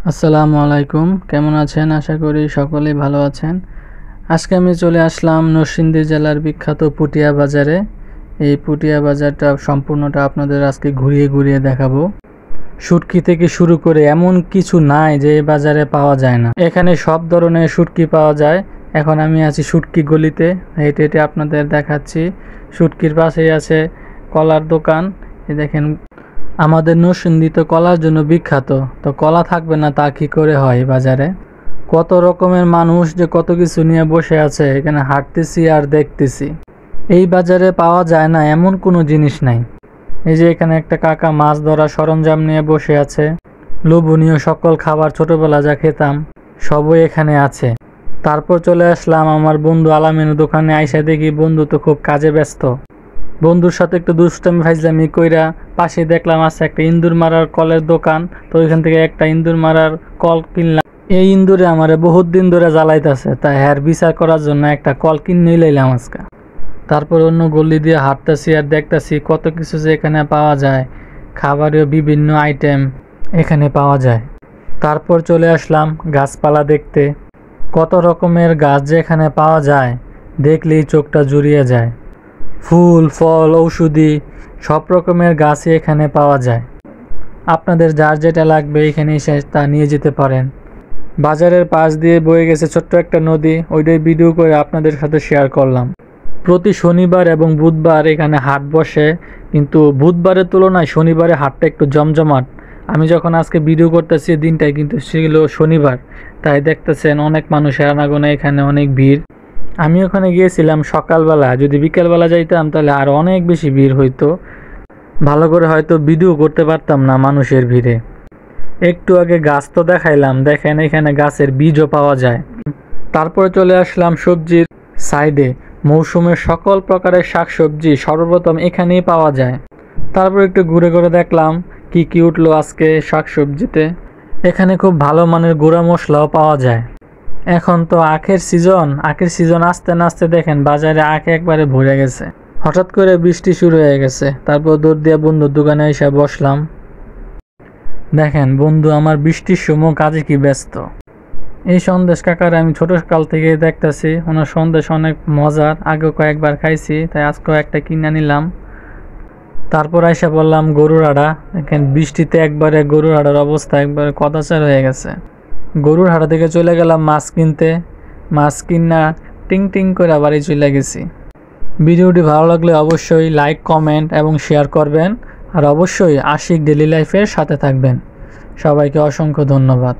আসসালামু আলাইকুম, কেমন আছেন? আশা করি সকলেই ভালো আছেন। আজকে আমি চলে আসলাম নরসিংদী জেলার বিখ্যাত পুটিয়া বাজারে। এই পুটিয়া বাজারটা সম্পূর্ণটা আপনাদের আজকে ঘুরিয়ে ঘুরিয়ে দেখাবো। শুটকি থেকে শুরু করে এমন কিছু নাই যে এই বাজারে পাওয়া যায় না। এখানে সব ধরনের শুটকি পাওয়া যায়। এখন আমি আছি শুটকি গলিতে, হেঁটে হেঁটে আপনাদের দেখাচ্ছি। শুটকির পাশেই আছে কলার দোকান। এই দেখেন, আমাদের নরসিংদী তো কলার জন্য বিখ্যাত, তো কলা থাকবে না তা কি করে হয় বাজারে। কত রকমের মানুষ যে কত কিছু নিয়ে বসে আছে, এখানে হাঁটতেছি আর দেখতেছি। এই বাজারে পাওয়া যায় না এমন কোনো জিনিস নাই। এই যে এখানে একটা কাকা মাছ ধরা সরঞ্জাম নিয়ে বসে আছে। লোভনীয় সকল খাবার ছোটবেলা যা খেতাম সবই এখানে আছে। তারপর চলে আসলাম আমার বন্ধু আলামিনের দোকানে। আইসা দেখি বন্ধু তো খুব কাজে ব্যস্ত। বন্ধুর সাথে একটু দুষ্টামি ফাইজলামি কইরা পাশে দেখলাম আছে একটা ইন্দুর মারার কলের দোকান। তো ওইখান থেকে একটা ইন্দুর মারার কল কিনলাম। এই ইন্দুরে আমারে বহুত দিন ধরে জ্বালাইতেছে, তাই হ্যার বিচার করার জন্য একটা কল কিনে লাইলাম আজকে। তারপর অন্য গলি দিয়ে হাঁটতেছি আর দেখতেছি কত কিছু যে এখানে পাওয়া যায়। খাবারেও বিভিন্ন আইটেম এখানে পাওয়া যায়। তারপর চলে আসলাম গাছপালা দেখতে। কত রকমের গাছ যে এখানে পাওয়া যায়, দেখলেই চোখটা জুড়িয়ে যায়। ফুল ফল ঔষধি সব রকমের গাছই এখানে পাওয়া যায়। আপনাদের যার যেটা লাগবে এখানে এসে তা নিয়ে যেতে পারেন। বাজারের পাশ দিয়ে বয়ে গেছে ছোট্ট একটা নদী, ওইটাই ভিডিও করে আপনাদের সাথে শেয়ার করলাম। প্রতি শনিবার এবং বুধবার এখানে হাট বসে, কিন্তু বুধবারের তুলনায় শনিবারে হাটটা একটু জমজমাট। আমি যখন আজকে ভিডিও করতেছি দিনটাই কিন্তু ছিল শনিবার, তাই দেখতেছেন অনেক মানুষের আনাগোনা, এখানে অনেক ভিড়। আমি ওখানে গিয়েছিলাম সকালবেলা, যদি বিকেলবেলা যাইতাম তাহলে আরও অনেক বেশি ভিড় হইতো। ভালো করে হয়তো ভিডিও করতে পারতাম না মানুষের ভিড়ে। একটু আগে গাছ তো দেখাইলাম, দেখেন এখানে গাছের বীজও পাওয়া যায়। তারপরে চলে আসলাম সবজির সাইডে। মৌসুমের সকল প্রকারের শাকসবজি সর্বপ্রথম এখানেই পাওয়া যায়। তারপর একটু ঘুরে ঘুরে দেখলাম কি কি উঠলো আজকে শাকসবজিতে। এখানে খুব ভালো মানের গুঁড়া মশলাও পাওয়া যায়। এখন তো আখের সিজন আসতে না আসতে দেখেন বাজারে আখ একবারে ভরে গেছে। হঠাৎ করে বৃষ্টি শুরু হয়ে গেছে। তারপর দৌড় দিয়ে বন্ধুর দোকানে এসে বসলাম। দেখেন বন্ধু আমার বৃষ্টির সময় কাজে কি ব্যস্ত। এই সন্দেশ কাকার আমি ছোট কাল থেকে দেখতেছি, ওনার সন্দেশ অনেক মজার। আগেও কয়েকবার খাইছি, তাই আজকেও একটা কিনে নিলাম। তারপর এসে বললাম গরুর হাড়া। দেখেন বৃষ্টিতে একবারে গরুর হাড়ার অবস্থা একবারে কদাচার হয়ে গেছে। গরুর হাড়া থেকে চলে গেলাম মাছ কিনতে। মাছ কিনা টিং টিং করে বাড়ি চলে গেছি। ভিডিওটি ভালো লাগলে অবশ্যই লাইক কমেন্ট এবং শেয়ার করবেন, আর অবশ্যই আশিক ডেইলি লাইফের সাথে থাকবেন। সবাইকে অসংখ্য ধন্যবাদ।